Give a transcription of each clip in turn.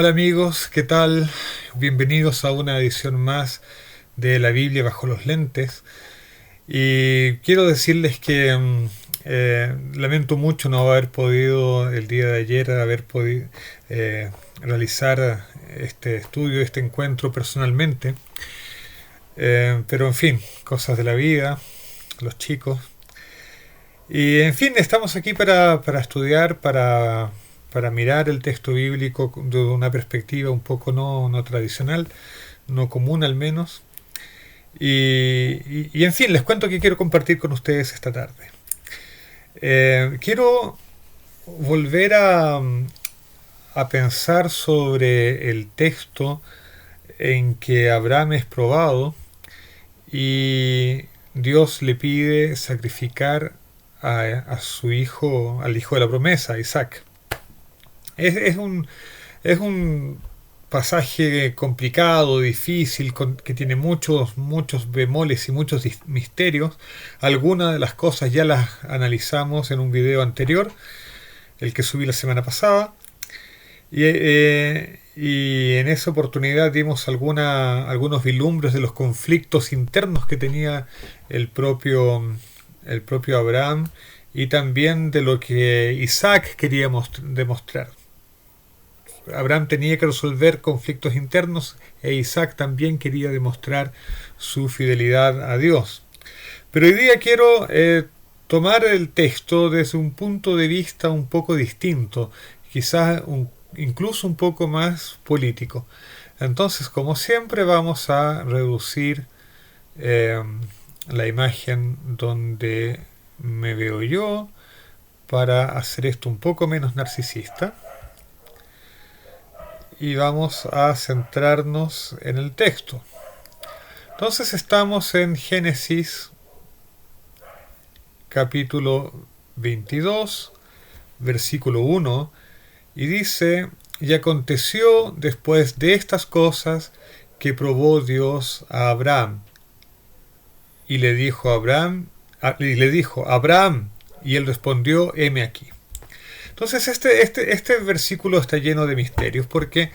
Hola amigos, ¿qué tal? Bienvenidos a una edición más de la Biblia bajo los lentes. Y quiero decirles que lamento mucho no haber podido el día de ayer haber podido realizar este estudio, este encuentro personalmente. Pero en fin, cosas de la vida, los chicos. Y en fin, estamos aquí para estudiar, para mirar el texto bíblico de una perspectiva un poco no tradicional, no común al menos. Y en fin, les cuento que quiero compartir con ustedes esta tarde. Quiero volver a pensar sobre el texto en que Abraham es probado y Dios le pide sacrificar a su hijo, al hijo de la promesa, Isaac. Es es un pasaje complicado, difícil, que tiene muchos bemoles y muchos misterios. Algunas de las cosas ya las analizamos en un video anterior, el que subí la semana pasada. Y en esa oportunidad dimos algunos vislumbres de los conflictos internos que tenía el el propio Abraham y también de lo que Isaac quería demostrar. Abraham tenía que resolver conflictos internos e Isaac también quería demostrar su fidelidad a Dios. Pero hoy día quiero tomar el texto desde un punto de vista un poco distinto, quizás incluso un poco más político. Entonces, como siempre, vamos a reducir eh, la imagen donde me veo yo para hacer esto un poco menos narcisista. Y vamos a centrarnos en el texto. Entonces estamos en Génesis capítulo 22, versículo 1, y dice, y aconteció después de estas cosas que probó Dios a Abraham, y le dijo Abraham, y él respondió, heme aquí. Entonces este versículo está lleno de misterios porque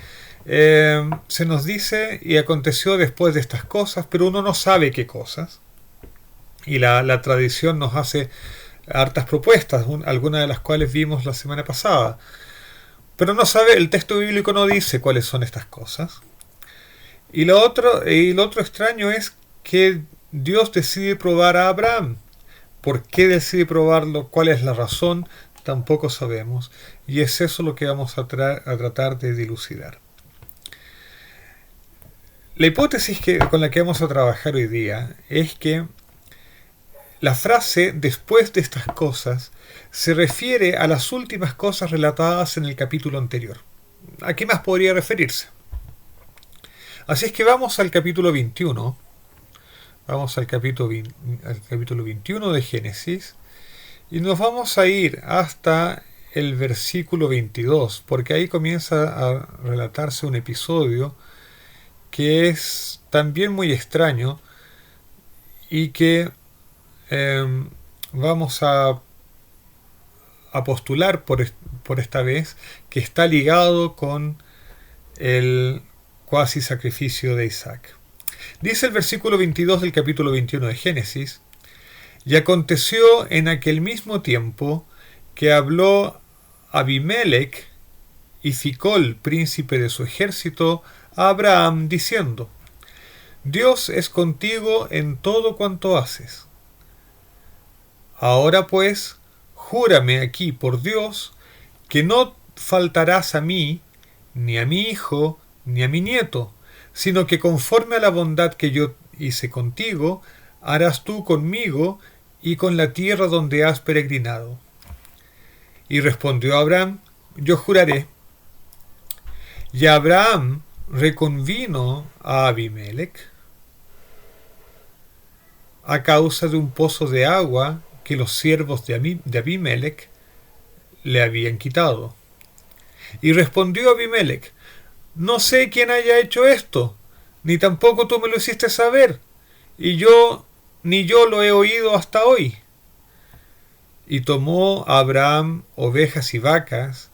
se nos dice y aconteció después de estas cosas, pero uno no sabe qué cosas. Y la tradición nos hace hartas propuestas, algunas de las cuales vimos la semana pasada. Pero no sabe, el texto bíblico no dice cuáles son estas cosas. Y lo otro extraño es que Dios decide probar a Abraham. ¿Por qué decide probarlo? ¿Cuál es la razón? Tampoco sabemos. Y es eso lo que vamos a tratar de dilucidar. La hipótesis con la que vamos a trabajar hoy día es que la frase después de estas cosas se refiere a las últimas cosas relatadas en el capítulo anterior. ¿A qué más podría referirse? Así es que vamos al capítulo 21. Vamos al capítulo 21 de Génesis. Y nos vamos a ir hasta el versículo 22, porque ahí comienza a relatarse un episodio que es también muy extraño y que vamos a postular por esta vez que está ligado con el cuasi sacrificio de Isaac. Dice el versículo 22 del capítulo 21 de Génesis, y aconteció en aquel mismo tiempo que habló Abimelech y Ficol, príncipe de su ejército, a Abraham, diciendo, Dios es contigo en todo cuanto haces. Ahora pues, júrame aquí por Dios, que no faltarás a mí, ni a mi hijo, ni a mi nieto, sino que conforme a la bondad que yo hice contigo, harás tú conmigo y con la tierra donde has peregrinado. Y respondió Abraham, yo juraré. Y Abraham reconvino a Abimelech a causa de un pozo de agua que los siervos de Abimelech le habían quitado. Y respondió Abimelech, no sé quién haya hecho esto, ni tampoco tú me lo hiciste saber, y ni yo lo he oído hasta hoy. Y tomó Abraham ovejas y vacas,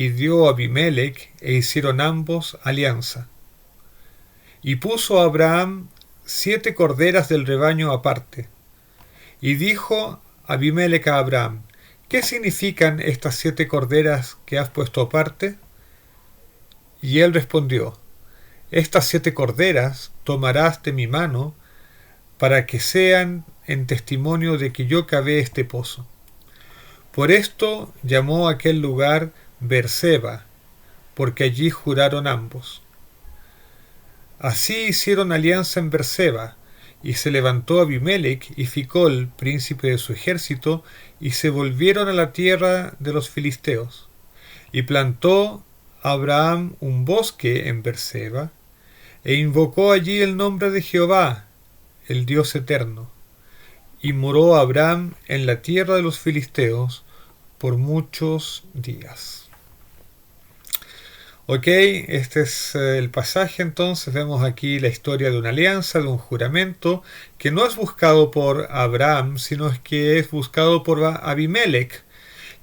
y dio a Abimelech, e hicieron ambos alianza. Y puso a Abraham 7 corderas del rebaño aparte. Y dijo Abimelech a Abraham: ¿qué significan estas 7 corderas que has puesto aparte? Y él respondió: estas 7 corderas tomarás de mi mano para que sean en testimonio de que yo cavé este pozo. Por esto llamó aquel lugar Beerseba, porque allí juraron ambos. Así hicieron alianza en Beerseba, y se levantó Abimelech y Ficol, príncipe de su ejército, y se volvieron a la tierra de los filisteos. Y plantó Abraham un bosque en Beerseba, e invocó allí el nombre de Jehová, el Dios eterno. Y moró Abraham en la tierra de los filisteos por muchos días. Ok, este es el pasaje. Entonces vemos aquí la historia de una alianza, de un juramento, que no es buscado por Abraham, sino que es buscado por Abimelech.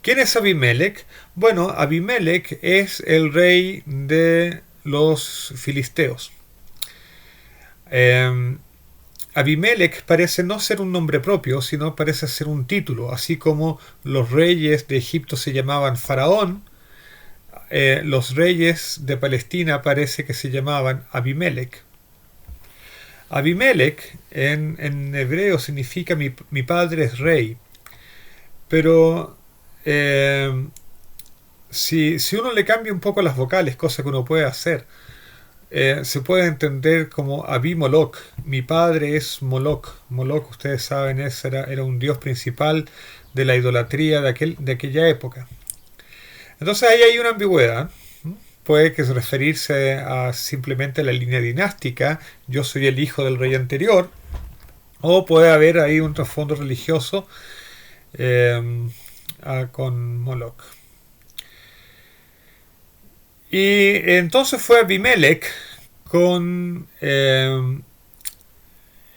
¿Quién es Abimelech? Bueno, Abimelech es el rey de los filisteos. Abimelech parece no ser un nombre propio, sino parece ser un título, así como los reyes de Egipto se llamaban Faraón, los reyes de Palestina parece que se llamaban Abimelech. Abimelech en hebreo significa mi padre es rey, pero si uno le cambia un poco las vocales, cosa que uno puede hacer, se puede entender como Abimoloch, mi padre es Moloch. Moloch, ustedes saben, era un dios principal de la idolatría de aquella época. Entonces ahí hay una ambigüedad. Puede que referirse a simplemente la línea dinástica, yo soy el hijo del rey anterior, o puede haber ahí un trasfondo religioso con Moloch. Y entonces fue Abimelech con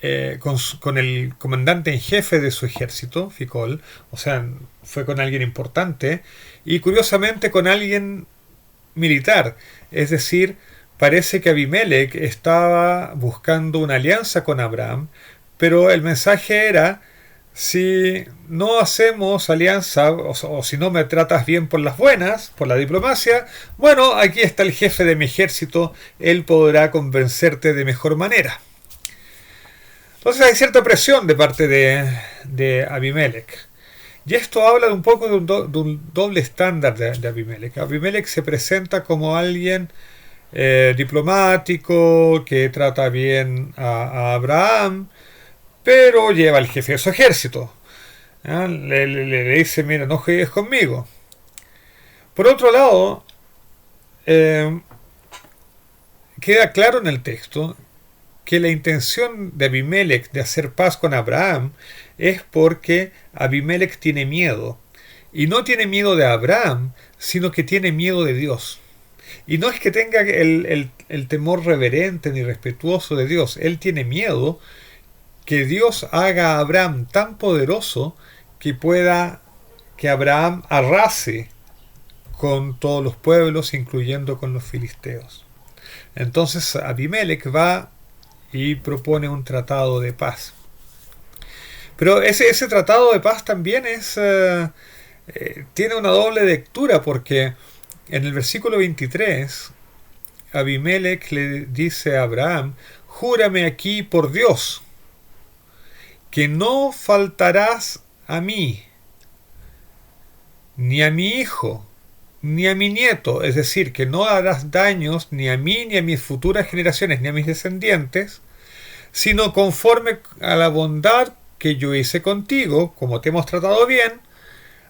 el comandante en jefe de su ejército, Ficol, o sea, fue con alguien importante, y curiosamente con alguien militar. Es decir, parece que Abimelech estaba buscando una alianza con Abraham, pero el mensaje era: si no hacemos alianza, o si no me tratas bien por las buenas, por la diplomacia, bueno, aquí está el jefe de mi ejército, él podrá convencerte de mejor manera. Entonces hay cierta presión de parte de Abimelech. Y esto habla de un poco de un doble estándar de Abimelech. Abimelech se presenta como alguien diplomático, que trata bien a Abraham, pero lleva al jefe de su ejército. Le dice: mira, no juegues conmigo. Por otro lado, queda claro en el texto que la intención de Abimelech de hacer paz con Abraham es porque Abimelech tiene miedo. Y no tiene miedo de Abraham, sino que tiene miedo de Dios. Y no es que tenga el temor reverente ni respetuoso de Dios. Él tiene miedo que Dios haga a Abraham tan poderoso que Abraham arrase con todos los pueblos, incluyendo con los filisteos. Entonces Abimelech va y propone un tratado de paz. Pero ese tratado de paz también tiene una doble lectura, porque en el versículo 23 Abimelech le dice a Abraham: júrame aquí por Dios que no faltarás a mí, ni a mi hijo, ni a mi nieto, es decir, que no harás daños ni a mí, ni a mis futuras generaciones, ni a mis descendientes, sino conforme a la bondad que yo hice contigo, como te hemos tratado bien,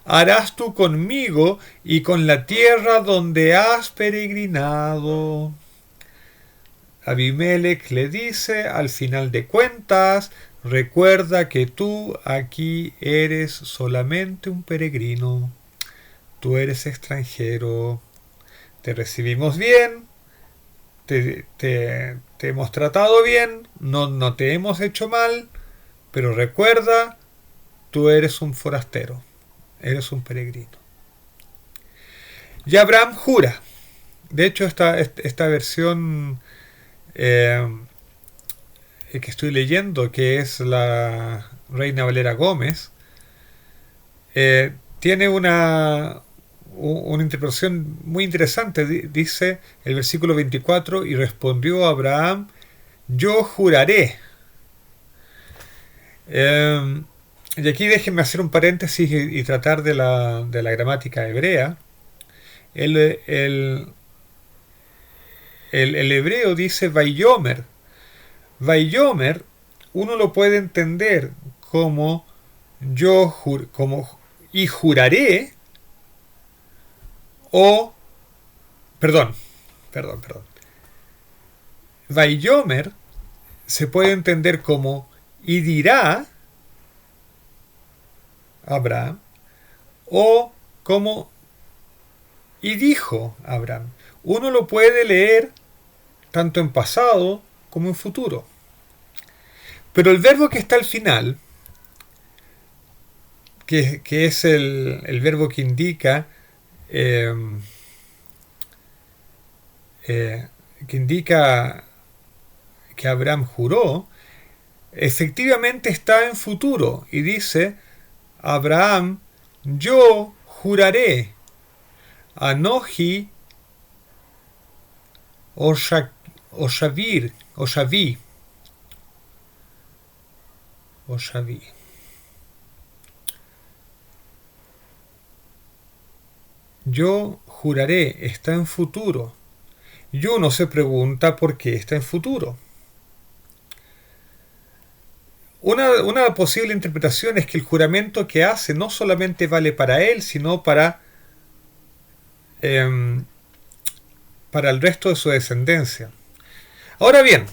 harás tú conmigo y con la tierra donde has peregrinado. Abimelech le dice: al final de cuentas, recuerda que tú aquí eres solamente un peregrino. Tú eres extranjero. Te recibimos bien. Te hemos tratado bien. No te hemos hecho mal. Pero recuerda, tú eres un forastero. Eres un peregrino. Y Abraham jura. De hecho, esta versión que estoy leyendo, que es la Reina Valera Gómez, tiene una interpretación muy interesante. Dice el versículo 24, y respondió Abraham, yo juraré. Y aquí déjenme hacer un paréntesis y tratar de la gramática hebrea. El hebreo dice Vayomer. Vayomer uno lo puede entender como y juraré, o perdón. Vayomer se puede entender como y dirá Abraham, o como y dijo Abraham. Uno lo puede leer tanto en pasado como en futuro. Pero el verbo que está al final, que es el verbo que indica que Abraham juró, efectivamente está en futuro y dice Abraham, yo juraré, Anoji Oshavi. Yo juraré, está en futuro. Y uno se pregunta por qué está en futuro. Una posible interpretación es que el juramento que hace no solamente vale para él, sino para el resto de su descendencia. Ahora bien,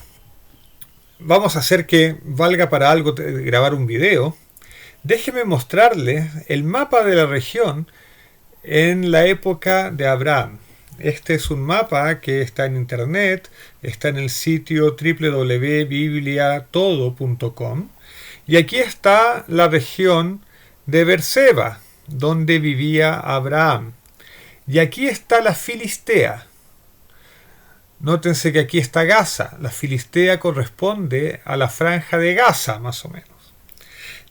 vamos a hacer que valga para algo grabar un video. Déjeme mostrarles el mapa de la región en la época de Abraham. Este es un mapa que está en internet, está en el sitio www.bibliatodo.com, y aquí está la región de Berseba, donde vivía Abraham. Y aquí está la Filistea. Nótense que aquí está Gaza. La Filistea corresponde a la franja de Gaza, más o menos.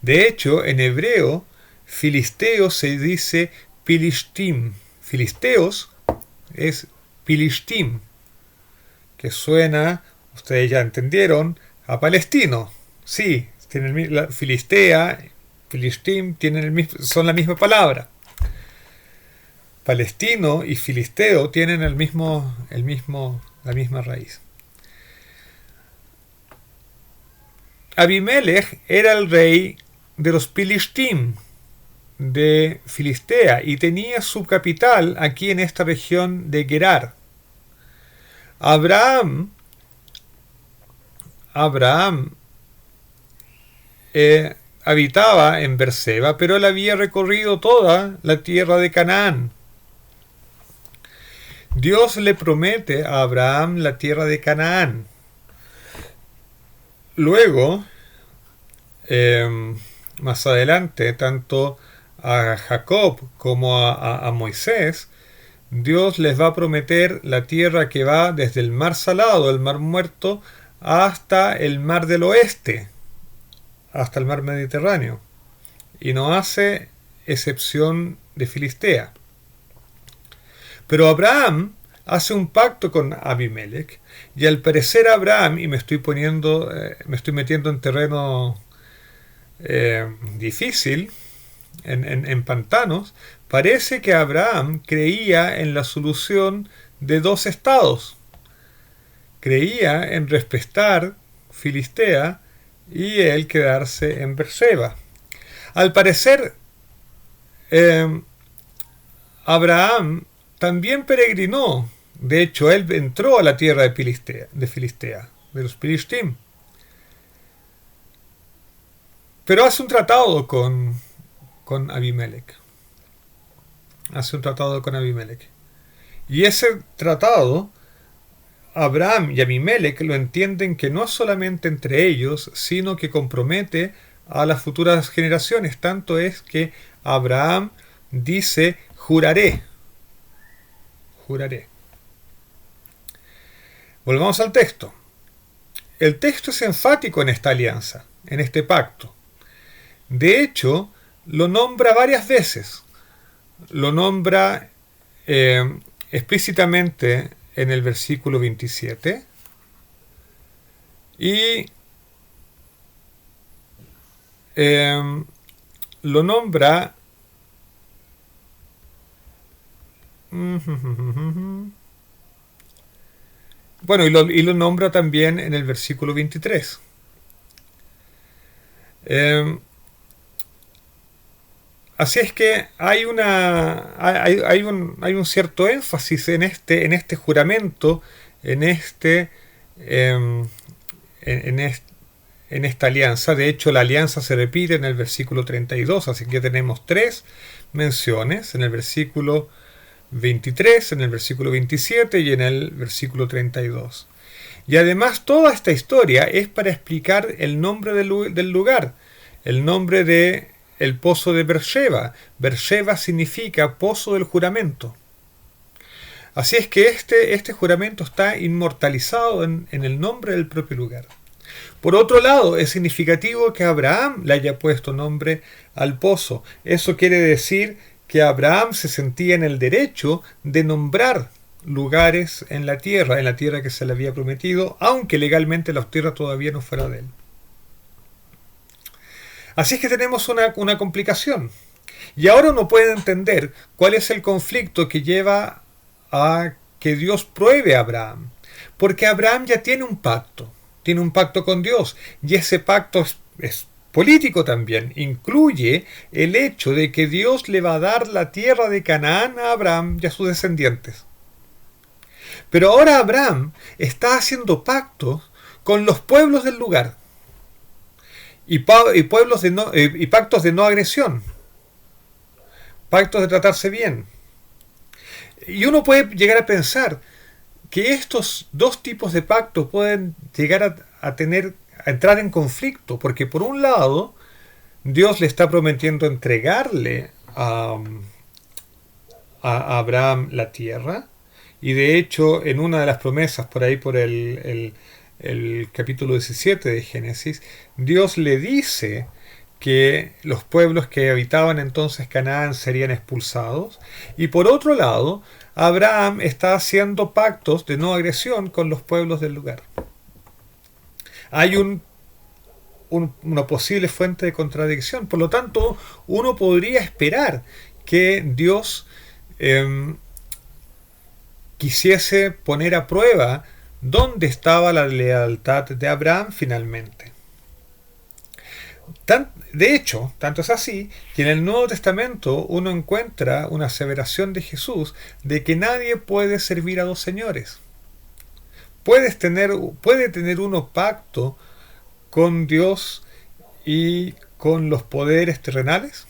De hecho, en hebreo, filisteo se dice Pilishtim. Filisteos es Pilishtim, que suena, ustedes ya entendieron, a palestino. Sí, tienen la Filistea, Pilishtim son la misma palabra. Palestino y filisteo tienen la misma raíz. Abimelech era el rey de los Pilishtim, de Filistea, y tenía su capital aquí en esta región de Gerar. Abraham habitaba en Berseba, pero él había recorrido toda la tierra de Canaán. Dios le promete a Abraham la tierra de Canaán. Luego, más adelante, tanto a Jacob como a Moisés, Dios les va a prometer la tierra que va desde el mar Salado, el mar Muerto, hasta el mar del oeste, hasta el mar Mediterráneo. Y no hace excepción de Filistea. Pero Abraham hace un pacto con Abimelech, y al parecer Abraham, y me estoy metiendo en terreno difícil, en pantanos, parece que Abraham creía en la solución de dos estados. Creía en respetar Filistea y él quedarse en Berseba. Al parecer, Abraham también peregrinó. De hecho, él entró a la tierra de Filistea, de los Pilishtim. Pero hace un tratado con Abimelech. Y ese tratado, Abraham y Abimelech lo entienden que no solamente entre ellos, sino que compromete a las futuras generaciones. Tanto es que Abraham dice, juraré. juraré. Volvamos al texto. El texto es enfático en esta alianza, en este pacto. De hecho, lo nombra varias veces. Lo nombra explícitamente en el versículo 27 y lo nombra bueno, y lo nombra también en el versículo 23. Así es que hay un cierto énfasis en este juramento, en esta alianza. De hecho, la alianza se repite en el versículo 32, así que tenemos tres menciones, en el versículo 23, en el versículo 27 y en el versículo 32. Y además toda esta historia es para explicar el nombre del lugar, el nombre de el pozo de Beersheba. Beersheba significa pozo del juramento. Así es que este juramento está inmortalizado en el nombre del propio lugar. Por otro lado, es significativo que Abraham le haya puesto nombre al pozo. Eso quiere decir que Abraham se sentía en el derecho de nombrar lugares en la tierra que se le había prometido, aunque legalmente la tierra todavía no fuera de él. Así es que tenemos una complicación. Y ahora uno puede entender cuál es el conflicto que lleva a que Dios pruebe a Abraham. Porque Abraham ya tiene un pacto con Dios, y ese pacto es político también. Incluye el hecho de que Dios le va a dar la tierra de Canaán a Abraham y a sus descendientes. Pero ahora Abraham está haciendo pactos con los pueblos del lugar y pactos de no agresión, pactos de tratarse bien. Y uno puede llegar a pensar que estos dos tipos de pactos pueden llegar a entrar en conflicto, porque por un lado Dios le está prometiendo entregarle a Abraham la tierra, y de hecho en una de las promesas por ahí por el capítulo 17 de Génesis, Dios le dice que los pueblos que habitaban entonces Canaán serían expulsados, y por otro lado Abraham está haciendo pactos de no agresión con los pueblos del lugar. Hay una posible fuente de contradicción. Por lo tanto, uno podría esperar que Dios quisiese poner a prueba dónde estaba la lealtad de Abraham finalmente. De hecho, tanto es así que en el Nuevo Testamento uno encuentra una aseveración de Jesús de que nadie puede servir a dos señores. Puede tener uno pacto con Dios y con los poderes terrenales.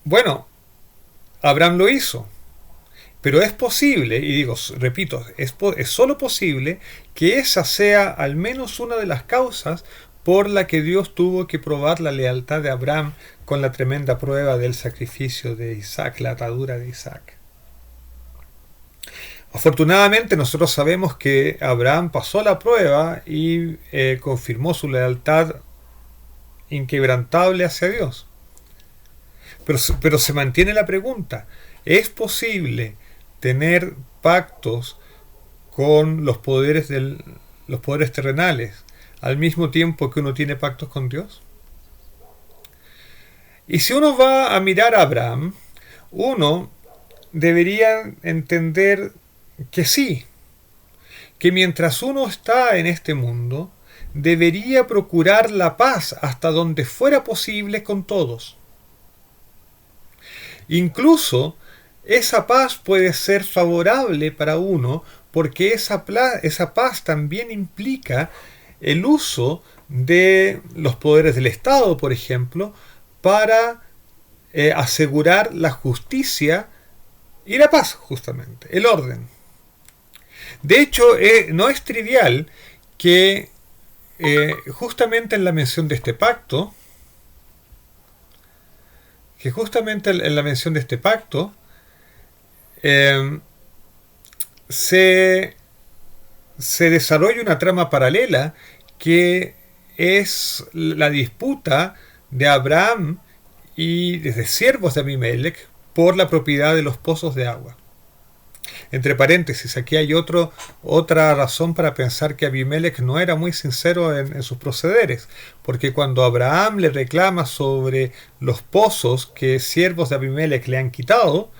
Bueno, Abraham lo hizo. Pero es posible, y digo, repito, es solo posible que esa sea al menos una de las causas por la que Dios tuvo que probar la lealtad de Abraham con la tremenda prueba del sacrificio de Isaac, la atadura de Isaac. Afortunadamente nosotros sabemos que Abraham pasó la prueba y confirmó su lealtad inquebrantable hacia Dios. Pero se mantiene la pregunta, ¿es posible tener pactos con los poderes terrenales al mismo tiempo que uno tiene pactos con Dios? Y si uno va a mirar a Abraham, uno debería entender que sí, que mientras uno está en este mundo, debería procurar la paz hasta donde fuera posible con todos. Incluso esa paz puede ser favorable para uno porque esa paz también implica el uso de los poderes del Estado, por ejemplo, para asegurar la justicia y la paz, justamente, el orden. De hecho, no es trivial que justamente en la mención de este pacto que justamente en la mención de este pacto eh, se, se desarrolla una trama paralela que es la disputa de Abraham y desde siervos de Abimelech por la propiedad de los pozos de agua. Entre paréntesis, aquí hay otra razón para pensar que Abimelech no era muy sincero en sus procederes, porque cuando Abraham le reclama sobre los pozos que siervos de Abimelech le han quitado,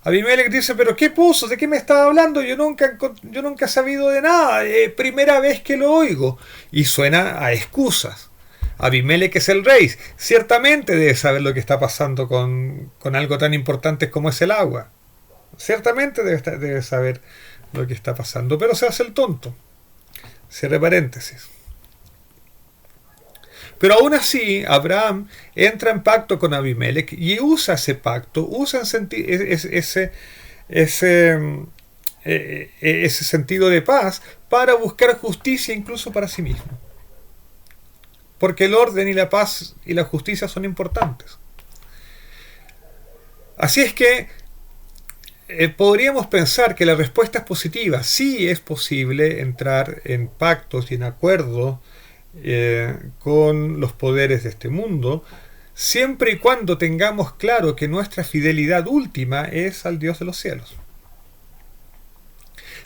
Abimelech dice, pero ¿qué pozos? ¿De qué me estaba hablando? Yo nunca he sabido de nada, primera vez que lo oigo. Y suena a excusas. Abimelech es el rey, ciertamente debe saber lo que está pasando con algo tan importante como es el agua. Ciertamente debe saber lo que está pasando, pero se hace el tonto. Cierre paréntesis. Pero aún así, Abraham entra en pacto con Abimelech y usa ese pacto, usa ese sentido de paz para buscar justicia incluso para sí mismo. Porque el orden y la paz y la justicia son importantes. Así es que podríamos pensar que la respuesta es positiva. Sí es posible entrar en pactos y en acuerdos con los poderes de este mundo, siempre y cuando tengamos claro que nuestra fidelidad última es al Dios de los cielos.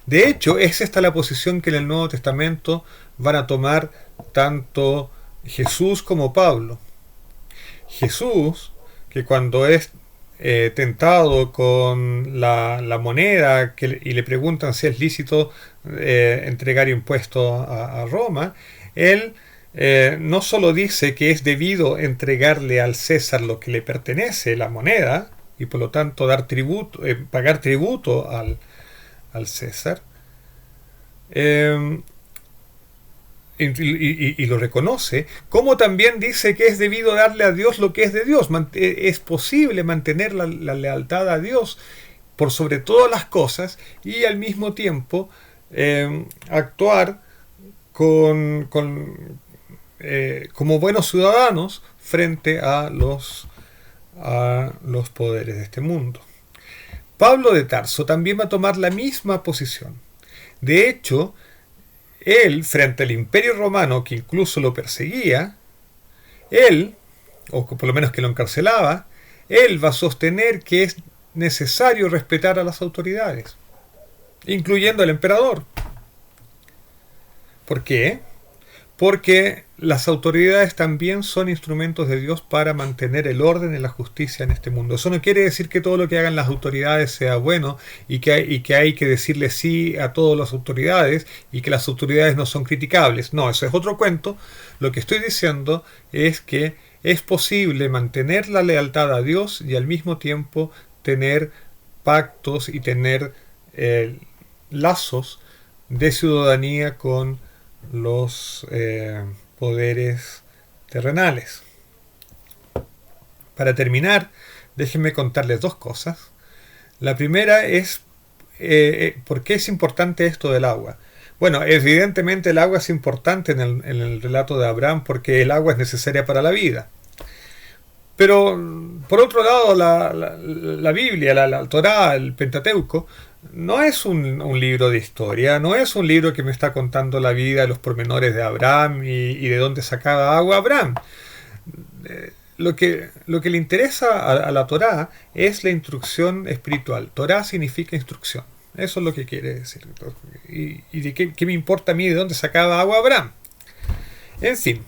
De hecho, es esta la posición que en el Nuevo Testamento van a tomar tanto Jesús como Pablo. Jesús, que cuando es tentado con la moneda y le preguntan si es lícito entregar impuestos a Roma, él no solo dice que es debido entregarle al César lo que le pertenece, la moneda, y por lo tanto pagar tributo al César, y lo reconoce, como también dice que es debido darle a Dios lo que es de Dios. Es posible mantener la lealtad a Dios por sobre todas las cosas y al mismo tiempo actuar como buenos ciudadanos frente a los poderes de este mundo. Pablo de Tarso también va a tomar la misma posición. De hecho, él, frente al Imperio Romano, que incluso lo perseguía, o por lo menos que lo encarcelaba, él va a sostener que es necesario respetar a las autoridades, incluyendo al emperador. ¿Por qué? Porque las autoridades también son instrumentos de Dios para mantener el orden y la justicia en este mundo. Eso no quiere decir que todo lo que hagan las autoridades sea bueno y que hay que decirle sí a todas las autoridades y que las autoridades no son criticables. No, eso es otro cuento. Lo que estoy diciendo es que es posible mantener la lealtad a Dios y al mismo tiempo tener pactos y tener lazos de ciudadanía con los poderes terrenales. Para terminar, déjenme contarles dos cosas. La primera es ¿por qué es importante esto del agua? Bueno, evidentemente el agua es importante en el relato de Abraham porque el agua es necesaria para la vida. Pero, por otro lado, la Biblia, la Torá, el Pentateuco, no es un libro de historia, no es un libro que me está contando la vida, los pormenores de Abraham y de dónde sacaba agua Abraham. Lo que le interesa a la Torá es la instrucción espiritual. Torá significa instrucción. Eso es lo que quiere decir. ¿Y de qué me importa a mí de dónde sacaba agua Abraham? En fin.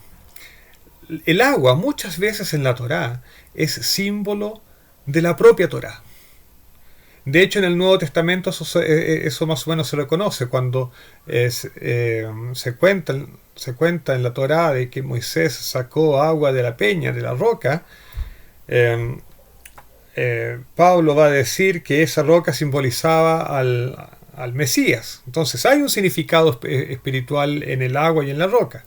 El agua muchas veces en la Torá es símbolo de la propia Torá. De hecho, en el Nuevo Testamento eso más o menos se reconoce cuando se cuenta en la Torá de que Moisés sacó agua de la peña, de la roca. Pablo va a decir que esa roca simbolizaba al Mesías. Entonces hay un significado espiritual en el agua y en la roca.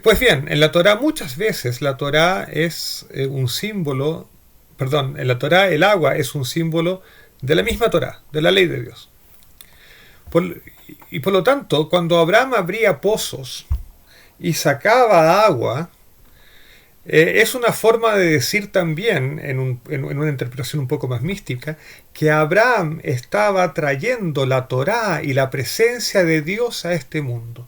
Pues bien, en la Torá muchas veces la Torá es un símbolo, en la Torá el agua es un símbolo de la misma Torá, de la ley de Dios. Y por lo tanto, cuando Abraham abría pozos y sacaba agua, Es una forma de decir también, en una interpretación un poco más mística, que Abraham estaba trayendo la Torá y la presencia de Dios a este mundo.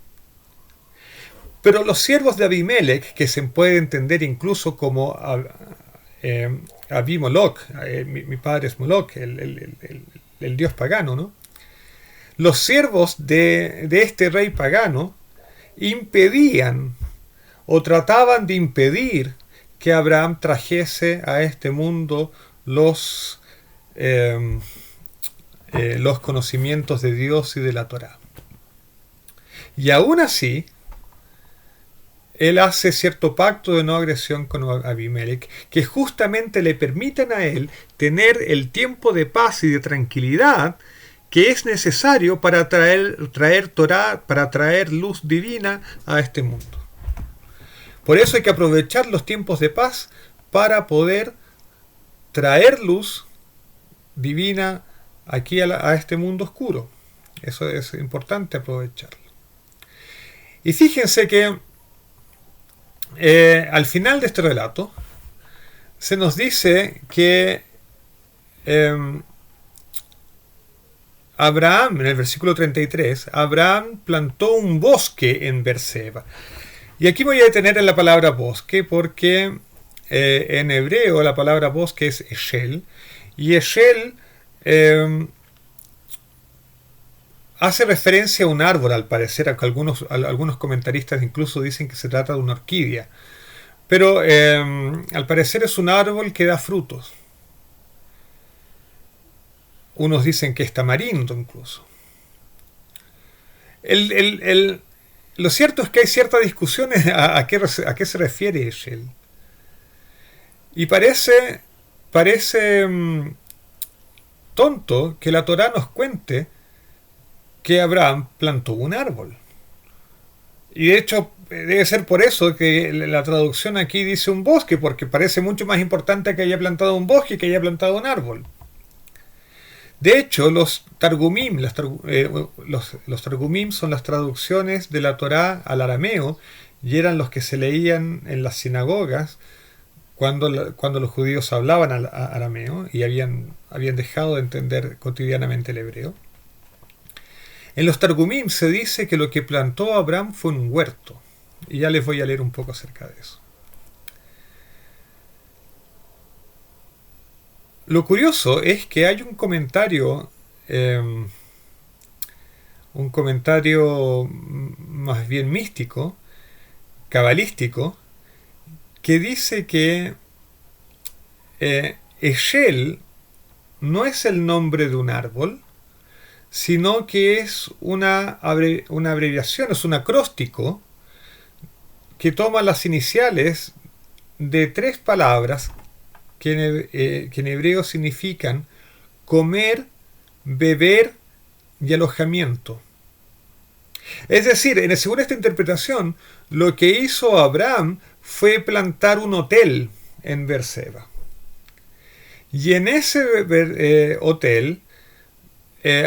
Pero los siervos de Abimelech, que se puede entender incluso como Abimoloch, mi padre es Moloch, el dios pagano, ¿no? Los siervos de este rey pagano impedían o trataban de impedir que Abraham trajese a este mundo los conocimientos de Dios y de la Torá. Y aún así, él hace cierto pacto de no agresión con Abimelech, que justamente le permiten a él tener el tiempo de paz y de tranquilidad que es necesario para traer Torá, para traer luz divina a este mundo. Por eso hay que aprovechar los tiempos de paz para poder traer luz divina aquí a este mundo oscuro. Eso es importante aprovecharlo. Y fíjense que al final de este relato se nos dice que Abraham, en el versículo 33, Abraham plantó un bosque en Berseba. Y aquí voy a detener en la palabra bosque porque en hebreo la palabra bosque es eshel, y eshel hace referencia a un árbol, al parecer. Algunos comentaristas incluso dicen que se trata de una orquídea, pero al parecer es un árbol que da frutos. Unos dicen que es tamarindo incluso. Lo cierto es que hay ciertas discusiones a qué se refiere Eshel. Y parece tonto que la Torá nos cuente que Abraham plantó un árbol. Y de hecho debe ser por eso que la traducción aquí dice un bosque, porque parece mucho más importante que haya plantado un bosque que haya plantado un árbol. De hecho, los Targumim son las traducciones de la Torá al arameo, y eran los que se leían en las sinagogas cuando los judíos hablaban arameo y habían dejado de entender cotidianamente el hebreo. En los Targumim se dice que lo que plantó Abraham fue un huerto, y ya les voy a leer un poco acerca de eso. Lo curioso es que hay un comentario más bien místico, cabalístico, que dice que Eshel no es el nombre de un árbol, sino que es una abreviación, es un acróstico que toma las iniciales de tres palabras que en hebreo significan comer, beber y alojamiento. Es decir, según esta interpretación, lo que hizo Abraham fue plantar un hotel en Berseba. Y en ese hotel,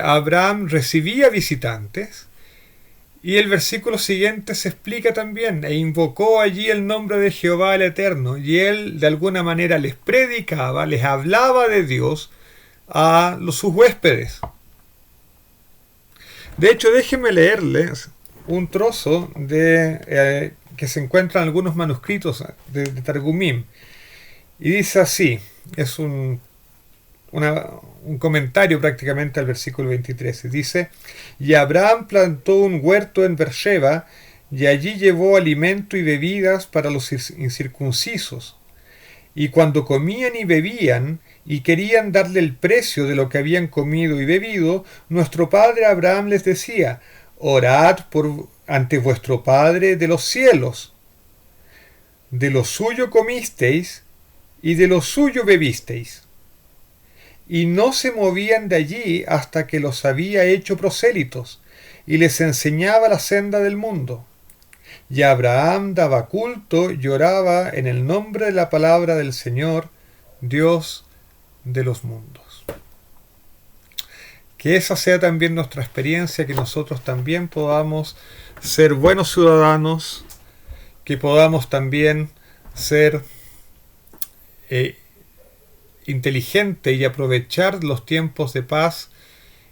Abraham recibía visitantes, y el versículo siguiente se explica también: e invocó allí el nombre de Jehová el Eterno, y él de alguna manera les predicaba, les hablaba de Dios a sus huéspedes. De hecho, déjenme leerles un trozo que se encuentra en algunos manuscritos de Targumim, y dice así, es un comentario prácticamente al versículo 23. Dice: y Abraham plantó un huerto en Beersheba, y allí llevó alimento y bebidas para los incircuncisos. Y cuando comían y bebían, y querían darle el precio de lo que habían comido y bebido, nuestro padre Abraham les decía: orad ante vuestro Padre de los cielos. De lo suyo comisteis, y de lo suyo bebisteis. Y no se movían de allí hasta que los había hecho prosélitos, y les enseñaba la senda del mundo. Y Abraham daba culto y oraba en el nombre de la palabra del Señor, Dios de los mundos. Que esa sea también nuestra experiencia, que nosotros también podamos ser buenos ciudadanos, que podamos también ser eh, inteligente y aprovechar los tiempos de paz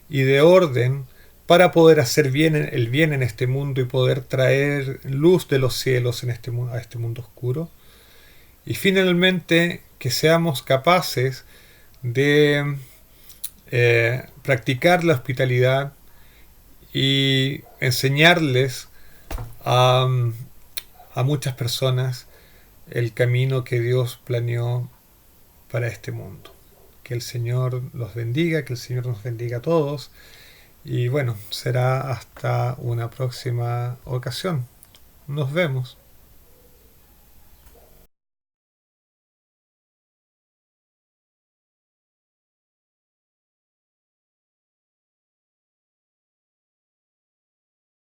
y de orden para poder hacer el bien en este mundo y poder traer luz de los cielos en a este mundo oscuro. Y finalmente que seamos capaces de practicar la hospitalidad y enseñarles a, a muchas personas el camino que Dios planeó para este mundo. Que el Señor los bendiga, que el Señor nos bendiga a todos. Y bueno, será hasta una próxima ocasión. Nos vemos.